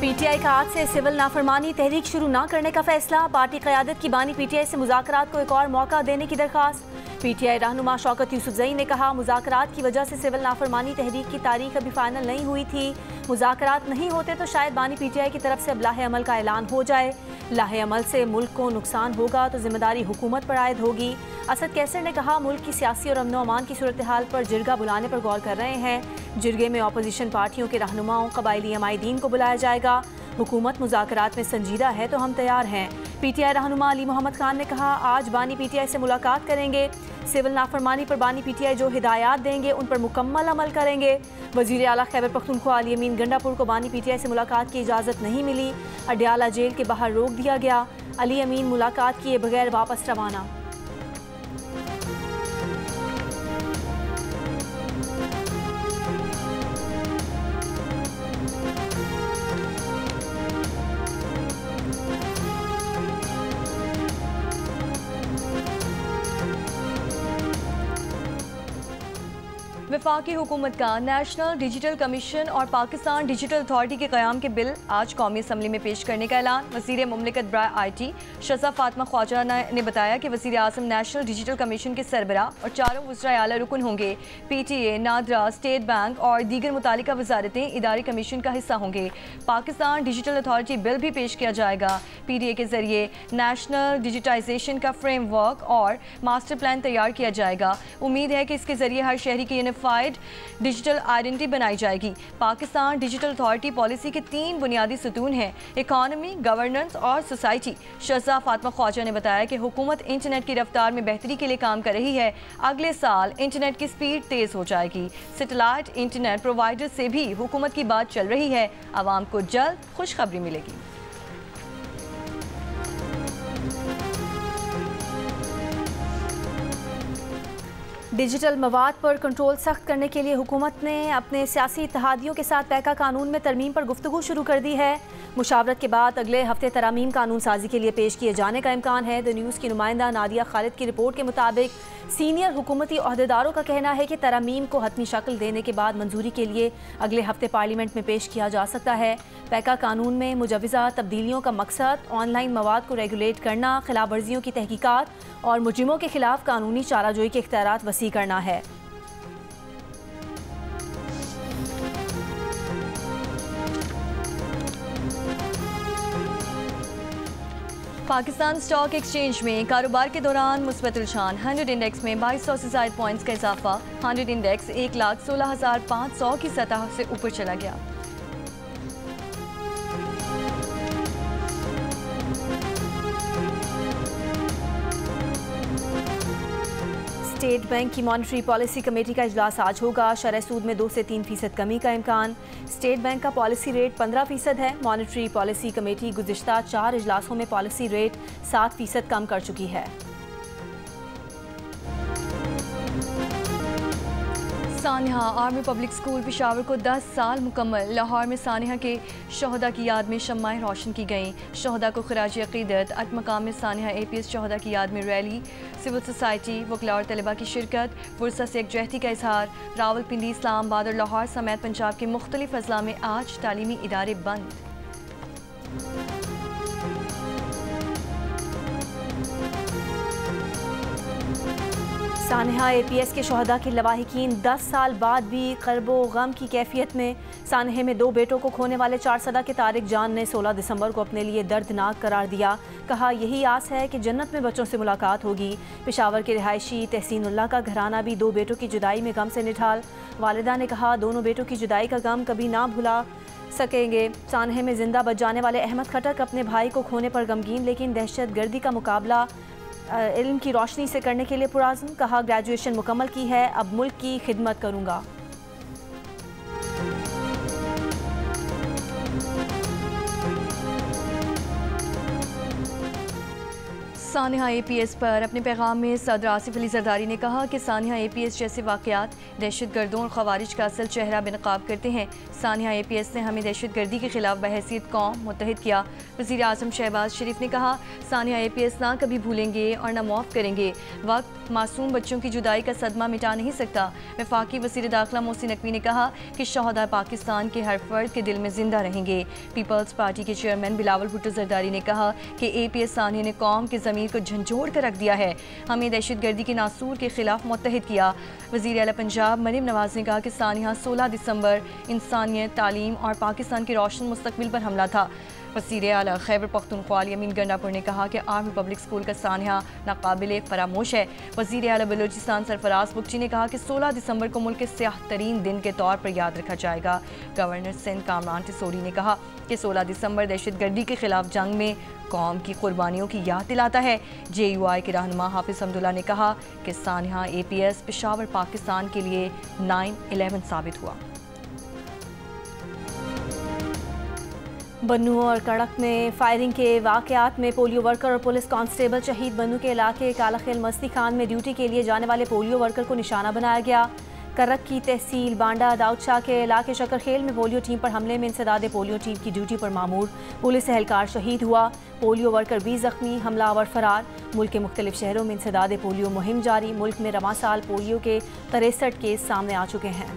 PTI का आज से सिविल नाफरमानी तहरीक शुरू न करने का फैसला। पार्टी क़यादत की बानी पीटीआई से मुज़ाकरात को एक और मौका देने की दरख्वास्त। पीटीआई रहनुमा शौकत यूसुफजई ने कहा, मुज़ाकरात की वजह से सिविल नाफरमानी तहरीक की तारीख अभी फाइनल नहीं हुई थी। मुज़ाकरात नहीं होते तो शायद बानी पीटीआई की तरफ से अब लाहे अमल का ऐलान हो जाए। लाहे अमल से मुल्क को नुकसान होगा तो जिम्मेदारी हुकूमत पर आयद होगी। असद कैसर ने कहा, मुल्क की सियासी और अमन व अमान की सूरत हाल पर जिरगा बुलाने पर गौर कर रहे हैं। जिरगे में अपोजिशन पार्टियों के रहनुमाओं, कबायली अमायदीन को बुलाया जाएगा। हुकूमत मुज़ाकरात में संजीदा है तो हम तैयार हैं। पीटीआई रहनुमा अली मोहम्मद खान ने कहा, आज बानी पीटीआई से मुलाकात करेंगे। सिविल नाफरमानी पर बानी पीटीआई जो हिदायत देंगे उन पर मुकम्मल अमल करेंगे। वज़ीर आला खैबर पख्तूनख्वा अली अमीन गंडापुर को बानी पीटीआई से मुलाकात की इजाज़त नहीं मिली। अडयाला जेल के बाहर रोक दिया गया। अली अमीन मुलाकात किए बगैर वापस रवाना। वफाकी हुकूमत का नेशनल डिजिटल कमीशन और पाकिस्तान डिजिटल अथॉरिटी के क़याम के बिल आज कौमी असम्बली में पेश करने का ऐलान। वज़ीर मुमलिकत बराए IT शज़ा फातिमा ख्वाजा ने बताया कि वज़ीर आज़म नेशनल डिजिटल कमीशन के सरबरा और चारों वज़राए आला रुकन होंगे। PTA, नादरा, स्टेट बैंक और दीगर मुतालिका वजारतें इदारी कमीशन का हिस्सा होंगे। पाकिस्तान डिजिटल अथॉरिटी बिल भी पेश किया जाएगा। PTA के जरिए नेशनल डिजिटाइजेशन का फ्रेमवर्क और मास्टर प्लान तैयार किया जाएगा। उम्मीद है कि इसके जरिए हर शहरी की यूनिफाइड डिजिटल आइडेंटिटी बनाई जाएगी। पाकिस्तान डिजिटल अथॉरिटी पॉलिसी के 3 बुनियादी सतून हैं, इकॉनमी, गवर्नेंस और सोसाइटी। शज़ा फातिमा ख्वाजा ने बताया कि हुकूमत इंटरनेट की रफ्तार में बेहतरी के लिए काम कर रही है। अगले साल इंटरनेट की स्पीड तेज़ हो जाएगी। सैटेलाइट इंटरनेट प्रोवाइडर से भी हुकूमत की बात चल रही है। आवाम को जल्द खुशखबरी मिलेगी। डिजिटल मवाद पर कंट्रोल सख्त करने के लिए हुकूमत ने अपने सियासी इत्तेहादियों के साथ पैका कानून में तरमीम पर गुफ्तगू शुरू कर दी है। मुशावरत के बाद अगले हफ्ते तरामीम कानून साजी के लिए पेश किए जाने का इम्कान है। द न्यूज़ की नुमाइंदा नादिया खालिद की रिपोर्ट के मुताबिक सीनियर हुकूमती अहदेदारों का कहना है कि तरामीम को हतमी शक्ल देने के बाद मंजूरी के लिए अगले हफ्ते पार्लियामेंट में पेश किया जा सकता है। पैका कानून में मुजव्वज़ा तब्दीलियों का मकसद ऑनलाइन मवाद को रेगुलेट करना, खिलाफ वर्जियों की तहकीकात और मुजरिमों के खिलाफ कानूनी चाराजोई के इख्तियारात वसी करना है। पाकिस्तान स्टॉक एक्सचेंज में कारोबार के दौरान मुस्बत रुझान। 100 इंडेक्स में 2200 से ज़ायद पॉइंट्स का इजाफा। 100 इंडेक्स 1,16,500 की सतह से ऊपर चला गया। स्टेट बैंक की मॉनेटरी पॉलिसी कमेटी का इजलास आज होगा। शरह सूद में 2 से 3% कमी का इम्कान। स्टेट बैंक का पॉलिसी रेट 15% है। मॉनेटरी पॉलिसी कमेटी गुज़िश्ता 4 इजलासों में पॉलिसी रेट 7% कम कर चुकी है। सानिहा आर्मी पब्लिक स्कूल पेशावर को 10 साल मुकम्मल। लाहौर में सानिहा के शहदा की याद में शम्माएं रोशन की गईं। शहदा को खराज अक़ीदत। अटमकाम में सानिहा APS शहदा की याद में रैली। सिविल सोसाइटी, वकला और तलबा की शिरकत। फुर्सत से एकजहती का इजहार। रावलपिंडी, इस्लामाबाद और लाहौर समेत पंजाब के मुख्तलिफ अजला में आज तालीमी इदारे बंद। सानिहा APS के शहदा की लवाहिकीन 10 साल बाद भी क़र्बो गम की कैफियत में। सानिहा में 2 बेटों को खोने वाले 4 सदा के तारिक जान ने 16 दिसंबर को अपने लिए दर्दनाक करार दिया। कहा, यही आस है कि जन्नत में बच्चों से मुलाकात होगी। पेशावर के रिहायशी तहसीनुल्लाह का घराना भी 2 बेटों की जुदाई में गम से निठाल। वालिदा ने कहा, दोनों बेटों की जुदाई का गम कभी ना भुला सकेंगे। सानिहा में जिंदा बच जाने वाले अहमद खटक अपने भाई को खोने पर गमगीन, लेकिन दहशत गर्दी का मुकाबला इल्म की रोशनी से करने के लिए पुराज़्म। कहा, ग्रेजुएशन मुकम्मल की है, अब मुल्क की खिदमत करूँगा। सानिया APS पर अपने पैगाम में सदर आसिफ अली जरदारी ने कहा कि सानिया APS जैसे वाक़यात दहशत गर्दों और खवारिज का असल चेहरा बेनकाब करते हैं। सानिया APS ने हमें दहशत गर्दी के खिलाफ बहैसियत कौम मुत्तहिद किया। वज़ीर आज़म शहबाज शरीफ ने कहा, सानिया APS ना कभी भूलेंगे और ना माफ़ करेंगे। वक्त मासूम बच्चों की जुदाई का सदमा मिटा नहीं सकता। वफाकी वज़ीर दाखिला मोहसिन नकवी ने कहा कि शहदा पाकिस्तान के हर फर्द के दिल में जिंदा रहेंगे। पीपल्स पार्टी के चेयरमैन बिलावल भुट्टो जरदारी ने कहा कि APS सानिया ने कौम के ज़मीर को झंझोड़ कर रख दिया है, हमें दहशत गर्दी के नासूर के खिलाफ मुत्तहिद किया। वज़ीर आला पंजाब मरीम नवाज ने कहा कि सानिया 16 दिसंबर इंसानियत, तालीम और पाकिस्तान के रोशन मुस्तकबिल पर हमला था। वज़ीर आला खैबर पख्तूनख्वा यमीन गंडापुर ने कहा कि आर्मी पब्लिक स्कूल का सानिया नाकाबिल फरामोश है। वज़ीर आला बलूचिस्तान सरफराज बुगची ने कहा कि 16 दिसंबर को मुल्क के स्याह तरीन दिन के तौर पर याद रखा जाएगा। गवर्नर सिंध कामरान टिसोरी ने कहा कि 16 दिसंबर दहशत गर्दी के खिलाफ जंग में कौम की कुर्बानियों की याद दिलाता है। JUI के रहनुमा हाफिज हमदुल्ला ने कहा कि सानिया APS पेशावर पाकिस्तान के लिए 9/11 साबित हुआ। बन्नू और कड़क में फायरिंग के वाक़यात में पोलियो वर्कर और पुलिस कांस्टेबल शहीद। बन्नू के इलाके कालाखेल मस्ती खान में ड्यूटी के लिए जाने वाले पोलियो वर्कर को निशाना बनाया गया। करक की तहसील बांडा दाऊद शाह के इलाके शकरखेल में पोलियो टीम पर हमले में इंसदाद पोलियो टीम की ड्यूटी पर मामूर पुलिस एहलकार शहीद हुआ। पोलियो वर्कर भी जख्मी, हमलावर फरार। मुल्क के मुख्तलिफ शहरों में इंसदाद पोलियो मुहिम जारी। मुल्क में रवां साल पोलियो के 63 केस सामने आ चुके हैं।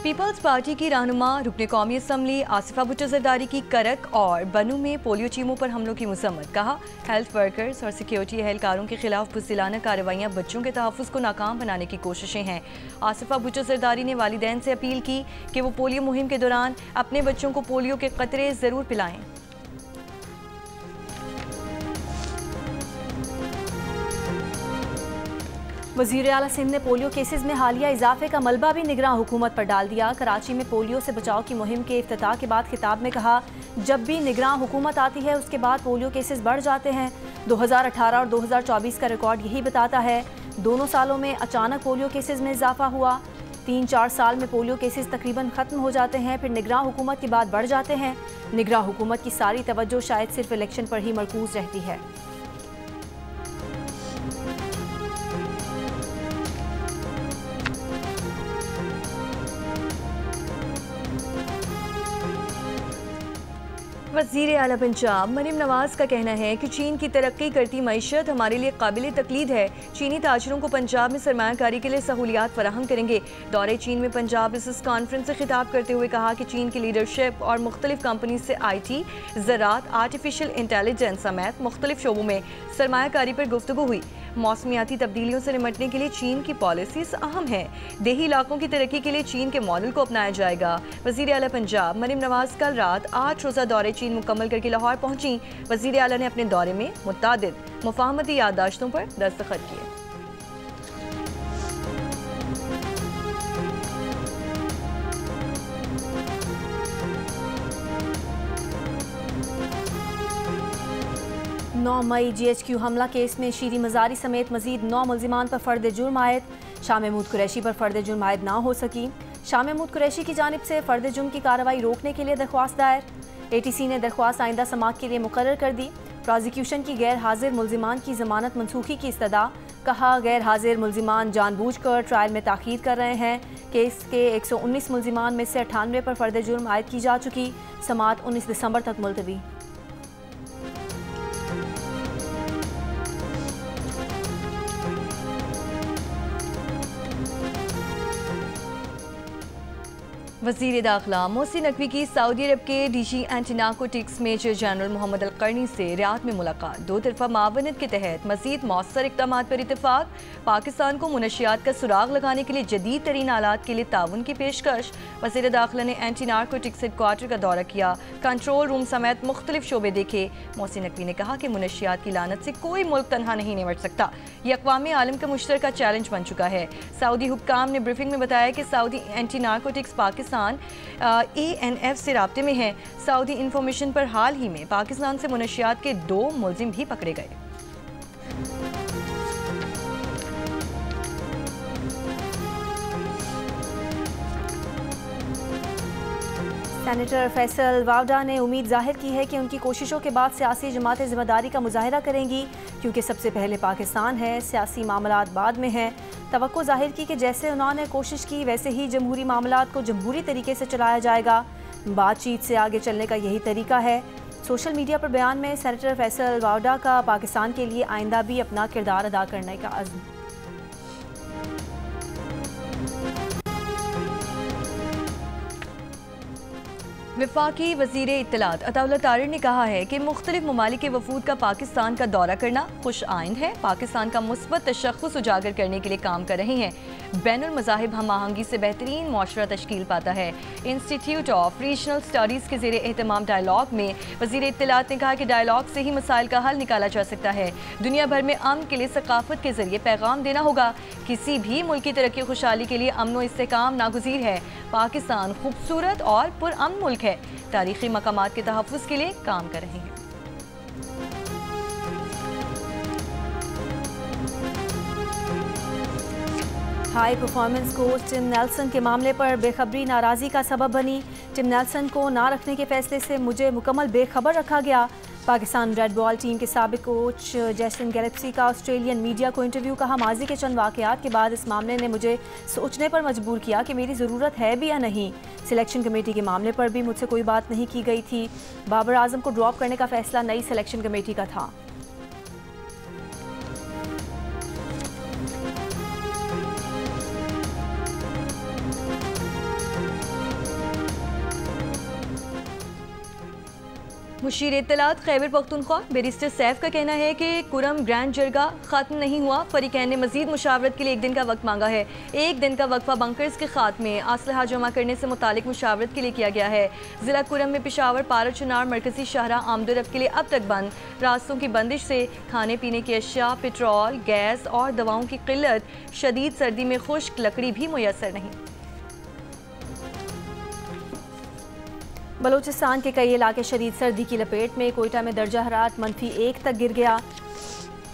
पीपल्स पार्टी की रहनुमा रुकने कौमी असम्बली आसिफा भुट्टो जरदारी की करक और बनू में पोलियो टीमों पर हमलों की मजम्मत। कहा, हेल्थ वर्कर्स और सिक्योरिटी एहलकारों के खिलाफ बुज़दिलाना कार्रवाइयाँ बच्चों के तहफ़्फ़ुज़ को नाकाम बनाने की कोशिशें हैं। आसिफा भुट्टो जरदारी ने वालिदैन से अपील की कि वो पोलियो मुहिम के दौरान अपने बच्चों को पोलियो के कतरे ज़रूर पिलाएं। वज़ीर आला सिंध ने पोलियो केसेस में हालिया इजाफे का मलबा भी निगरान हुकूमत पर डाल दिया। कराची में पोलियो से बचाव की मुहिम के इफ्तिताह के बाद खिताब में कहा, जब भी निगरान हुकूमत आती है उसके बाद पोलियो केसेस बढ़ जाते हैं। 2018 और 2024 का रिकॉर्ड यही बताता है। दोनों सालों में अचानक पोलियो केसेस में इजाफा हुआ। 3-4 साल में पोलियो केसेस तकरीबन ख़त्म हो जाते हैं, फिर निगरान हुकूमत के बाद बढ़ जाते हैं। निगरान हुकूमत की सारी तवज्जो शायद सिर्फ इलेक्शन पर ही मरकूज रहती है। वज़ीर आला पंजाब मरीम नवाज का कहना है कि चीन की तरक्की करती मईशत हमारे लिए काबिल तकलीद है। चीनी ताजरों को पंजाब में सरमायाकारी के लिए सहूलियात फराहम करेंगे। दौरे चीन में पंजाब बिजनेस कॉन्फ्रेंस से खिताब करते हुए कहा कि चीन की लीडरशिप और मुख्तलिफ कंपनी से IT, ज़राअत, आर्टिफिशियल इंटेलिजेंस समेत मुख्तलिफ शोबों में सरमायाकारी पर गुफ्तगू हुई। मौसमियाती तब्दीलियों से निपटने के लिए चीन की पॉलिसीज अहम है। देही इलाकों की तरक्की के लिए चीन के मॉडल को अपनाया जाएगा। वज़ीर आला पंजाब मरीम नवाज कल रात 8 रोज़ा दौरे चीन मुकम्मल करके लाहौर पहुंची। वज़ीर आला ने अपने दौरे में मुतादिद मुफाहमती याददाश्तों पर दस्तखत किए। नौ मई GHQ हमला केस में शीरी मजारी समेत मजीद 9 मुल्जिमान पर फर्द जुर्म आयद। शाह महमूद कुरैशी पर फर्द जुर्म आयद ना हो सकी। शाह महमूद कुरैशी की जानिब से फर्द जुर्म की कार्रवाई रोकने के लिए दरख्वास्त दायर। ATC ने दरख्वास्त आइंदा समाअत के लिए मुकर्रर कर दी। प्रोसिक्यूशन की गैर हाजिर मुल्जिमान की जमानत मनसूखी की इस्तदा। कहा, गैर हाजिर मुल्जिमान जानबूझकर ट्रायल में ताख़ीर कर रहे हैं। केस के 119 मुल्जिमान में से 98 पर फर्द जुर्म आयद की जा चुकी। समाअत 19 दिसंबर तक मुलतवी। वज़ीर दाखिला मोहसिन नकवी की सऊदी अरब के DG anti narcotics major general Mohammed al Qarni से रियाद में मुलाकात। दो तरफा मावनत के तहत मज़ीद मौसर इक़दाम पर इत्तफ़ाक़। पाकिस्तान को मुनशियात का सुराग लगाने के लिए जदीद तरीन आलात के लिए ताउन की पेशकश। वज़ीर दाखिला ने एंटी नारकोटिक्स हेडक्वार्टर का दौरा किया, कंट्रोल रूम समेत मुख्तलिफ शोबे देखे। मोहसिन नकवी ने कहा कि मुनशियात की लानत से कोई मुल्क तनहा नहीं निपट सकता। ये अक़वाम आलम का मुश्तरका चैलेंज बन चुका है। सऊदी हुक्काम ने ब्रीफिंग में बताया कि Saudi anti narcotics Pakistan ANF से राब्ते में है। सऊदी इंफॉर्मेशन पर हाल ही में पाकिस्तान से मुनशियात के 2 मुल्जिम भी पकड़े गए। सेनेटर फैसल वावडा ने उम्मीद जाहिर की है कि उनकी कोशिशों के बाद सियासी जमातें जिम्मेदारी का मुजाहिरा करेंगी, क्योंकि सबसे पहले पाकिस्तान है, सियासी मामलात बाद में हैं। तवक्को जाहिर की कि जैसे उन्होंने कोशिश की वैसे ही जमहूरी मामलात को जमहूरी तरीके से चलाया जाएगा। बातचीत से आगे चलने का यही तरीका है। सोशल मीडिया पर बयान में सेनेटर फैसल वावडा का पाकिस्तान के लिए आइंदा भी अपना किरदार अदा करने का अज़्म। वफाकी वज़ीर इत्तलात अताउल्लाह तारिर ने कहा है कि मुख्तलिफ ममालिक के वफूद का पाकिस्तान का दौरा करना खुश आइंद है। पाकिस्तान का मुस्बत तशख़्ख़ुस उजागर करने के लिए काम कर रहे हैं। बैनुल मज़ाहिब हम आहंगी से बेहतरीन मुआशरा तश्कील पाता है। इंस्टीट्यूट ऑफ रीजनल स्टडीज़ के ज़ेरे एहतमाम डायलॉग में वज़ीर इत्तलात ने कहा कि डायलॉग से ही मसाइल का हल निकाला जा सकता है। दुनिया भर में अमन के लिए सकाफत के ज़रिए पैगाम देना होगा। किसी भी मुल्क की तरक्की खुशहाली के लिए अमन व इस्तेहकाम नागुज़ीर है। पाकिस्तान खूबसूरत और पुरअमन मुल्क है। तारीख़ी मकामात के तहफ़्फ़ुज़ के लिए काम कर रहे हैं। High performance coach Tim Nelson के मामले पर बेखबरी नाराज़गी का सबब बनी। टिम नेल्सन को ना रखने के फैसले से मुझे मुकम्मल बेखबर रखा गया। पाकिस्तान रेड बॉल टीम के साबिक कोच जैसन गैलेप्सी का ऑस्ट्रेलियन मीडिया को इंटरव्यू कहा, माजी के चंद वाक़यात के बाद इस मामले ने मुझे सोचने पर मजबूर किया कि मेरी ज़रूरत है भी या नहीं। सिलेक्शन कमेटी के मामले पर भी मुझसे कोई बात नहीं की गई थी। बाबर आजम को ड्रॉप करने का फैसला नई सिलेक्शन कमेटी का था। मुशीर इत्तलात खैबर पख्तूनख्वा बैरिस्टर सैफ का कहना है कि कुरम ग्रैंड जरगा खत्म नहीं हुआ। फरीकैन ने मजीद मुशावरत के लिए 1 दिन का वक्त मांगा है। 1 दिन का वक्फा बंकर्स के खात्मे असलहा जमा करने से मुतालिक मुशावरत के लिए किया गया है। ज़िला कुरम में पेशावर पारा चुनार मरकजी शाहराह आमदोरफ्त के लिए अब तक बंद। रास्तों की बंदिश से खाने पीने की अशिया, पेट्रोल, गैस और दवाओं की किल्लत, शदीद सर्दी में खुश्क लकड़ी भी मुयसर नहीं। बलूचिस्तान के कई इलाके शदीद सर्दी की लपेट में। कोयटा में दर्जा हरारत -1 तक गिर गया।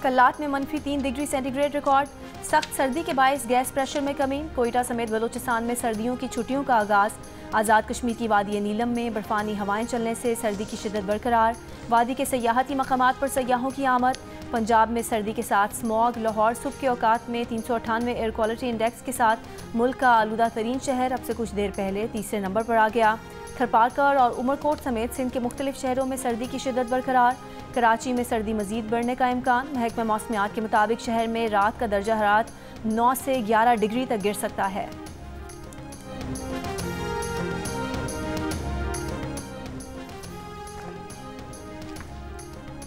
कल्लात में -3 डिग्री सेंटीग्रेड रिकॉर्ड। सख्त सर्दी के बायस गैस प्रेशर में कमी। कोयटा समेत बलूचिस्तान में सर्दियों की छुट्टियों का आगाज़। आज़ाद कश्मीर की वादी नीलम में बर्फानी हवाएं चलने से सर्दी की शिद्दत बरकरार। वादी के सयाहती मकामात पर सयाहों की आमद। पंजाब में सर्दी के साथ स्मॉग। लाहौर सुबह के औकात में 398 एयर क्वालिटी इंडेक्स के साथ मुल्क का आलूदा तरीन शहर अब से कुछ देर पहले तीसरे नंबर पर आ गया। थरपारकर और उमरकोट समेत सिंध के मुख्तलिफ शहरों में सर्दी की शिद्दत बरकरार। कराची में सर्दी मजीद बढ़ने का इम्कान। महकमा मौसमियात के मुताबिक शहर में रात का दर्जा हरारत 9 से 11 डिग्री तक गिर सकता है।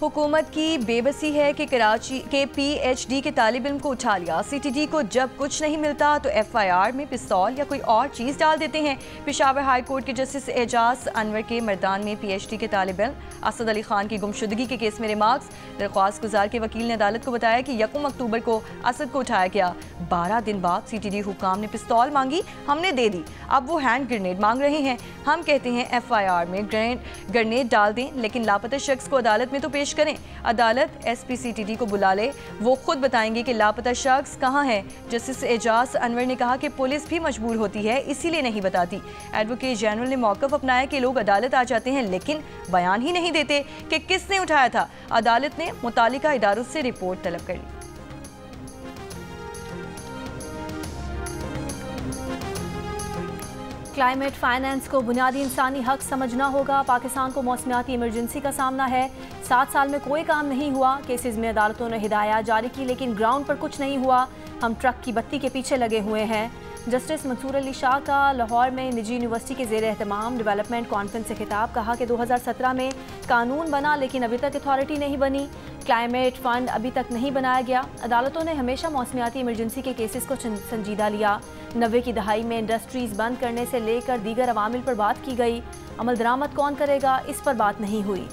हुकूमत की बेबसी है कि कराची के PhD के तालिब इल्म को उठा लिया। CTD को जब कुछ नहीं मिलता तो FIR में पिस्तौल या कोई और चीज़ डाल देते हैं। पेशावर हाई कोर्ट के जस्टिस एजाज अनवर के मर्दान में PhD के तालिब इल्म असद अली खान की गुमशुदगी के केस में रिमार्क्स। दरख्वास्त गुजार के वकील ने अदालत को बताया कि 1 अक्टूबर को असद को उठाया गया। 12 दिन बाद CTD हुकाम ने पिस्तौल मांगी, हमने दे दी। अब वो हैंड ग्रेनेड मांग रहे हैं। हम कहते हैं FIR में ग्रेनेड डाल दें, लेकिन लापता शख्स को अदालत में तो पेश करें। अदालत SP CTD को बुला ले, वो खुद बताएंगे कि लापता शख्स कहां है। जस्टिस एजाज अनवर ने कहा कि पुलिस भी मजबूर होती है, इसीलिए नहीं बताती। एडवोकेट जनरल ने मौक़िफ़ अपनाया कि लोग अदालत आ जाते हैं लेकिन बयान ही नहीं देते कि किसने उठाया था। अदालत ने मुतालिका इदारों से रिपोर्ट तलब कर ली। क्लाइमेट फाइनेंस को बुनियादी इंसानी हक समझना होगा। पाकिस्तान को मौसमियाती इमरजेंसी का सामना है। 7 साल में कोई काम नहीं हुआ। केसेस में अदालतों ने हिदायत जारी की लेकिन ग्राउंड पर कुछ नहीं हुआ। हम ट्रक की बत्ती के पीछे लगे हुए हैं। जस्टिस मंसूर अली शाह का लाहौर में निजी यूनिवर्सिटी के ज़ेर एहतमाम डेवलपमेंट कॉन्फ्रेंस से खिताब। कहा कि 2017 में कानून बना लेकिन अभी तक अथॉरिटी नहीं बनी। क्लाइमेट फ़ंड अभी तक नहीं बनाया गया। अदालतों ने हमेशा मौसमियाती इमरजेंसी के केसेस को संजीदा लिया। 90 की दहाई में इंडस्ट्रीज़ बंद करने से लेकर दीगर अवामिल पर बात की गई। अमल दरामद कौन करेगा, इस पर बात नहीं हुई।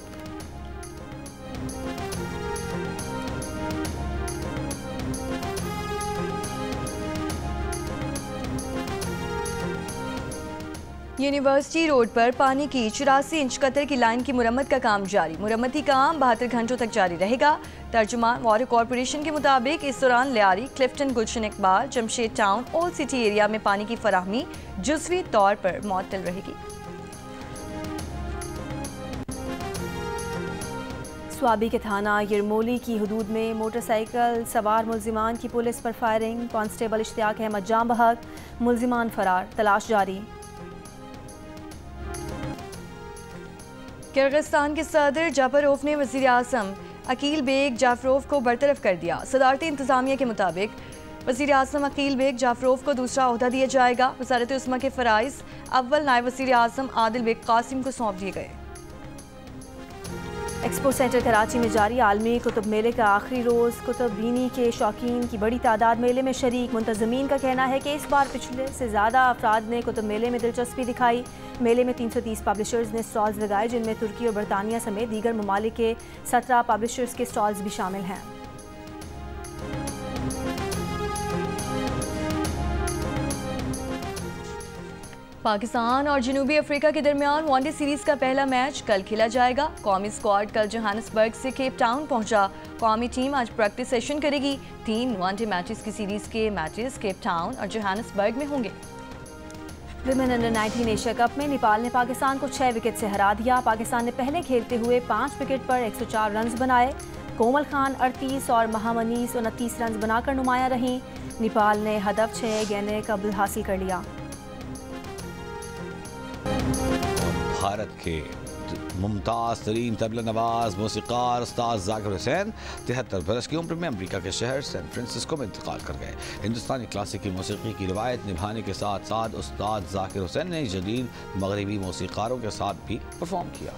यूनिवर्सिटी रोड पर पानी की 84 इंच कतर की लाइन की मुरम्मत का काम जारी। मुरम्मती काम 72 घंटों तक जारी रहेगा। तर्जुमान वाटर कॉरपोरेशन के मुताबिक इस दौरान Lyari, Clifton, Gulshan Iqbal, Jamshed town, old city area में पानी की फराहमी जुज़वी तौर पर मुअत्तल रहेगी। स्वाबी के थाना यरमोली की हदूद में मोटरसाइकिल सवार मुल्जिमान की पुलिस पर फायरिंग। कांस्टेबल इश्तियाक अहमद जाम बहक, मुल्जिमान फरार, तलाश जारी। किर्गिस्तान के सदर जापरोव ने वज़ीर आज़म अकील बेग जाफरोव को बरतरफ कर दिया। सदारती इंतज़ामिया के मुताबिक वज़ीर आज़म अकील बेग जाफरोव को दूसरा ओहदा दिया जाएगा। वज़ारत उस्मा के फ़राइज़ अव्वल नायब वज़ीर आज़म आदिल बेग कासिम को सौंप दिए गए। एक्सपो सेंटर कराची में जारी आलमी कुतुब मेले का आखिरी रोज़ कुतुब बीनी के शौकीन की बड़ी तादाद मेले में शरीक। मुंतज़मीन का कहना है कि इस बार पिछले से ज़्यादा अफराद ने कुतुब मेले में दिलचस्पी दिखाई। मेले में 330 पब्लिशर्स ने स्टॉल्स लगाए, जिनमें तुर्की और बरतानिया समेत दीगर ममालिक के 17 पब्लिशर्स के स्टॉल्स भी शामिल हैं। पाकिस्तान और जनूबी अफ्रीका के दरमियान वनडे सीरीज का पहला मैच कल खेला जाएगा। कौमी स्क्वाड कल जोहानिसबर्ग से केप टाउन पहुंचा। कौमी टीम आज प्रैक्टिस सेशन करेगी। 3 वनडे मैचेस की सीरीज के मैचेस केप टाउन और जोहानिसबर्ग में होंगे। विमेन अंडर 19 एशिया कप में नेपाल ने पाकिस्तान को 6 विकेट से हरा दिया। पाकिस्तान ने पहले खेलते हुए 5 विकेट पर 104 रन बनाए। कोमल खान 38 और महामनीस 29 रन बनाकर नुमायां रहीं। नेपाल ने हदफ 6 गेंदें कबल हासिल कर लिया। भारत के मुमताज़ तरीन तबला नवाज मौसीक़ार उस्ताद ज़ाकिर हुसैन 73 बरस की उम्र में अमेरिका के शहर सैन फ्रांसिस्को में इंतकाल कर गए। हिंदुस्तानी क्लासिकी मौसीक़ी की रिवायत निभाने के साथ साथ उस्ताद ज़ाकिर हुसैन ने जदीद मगरबी मौसीक़ारों के साथ भी परफॉर्म किया।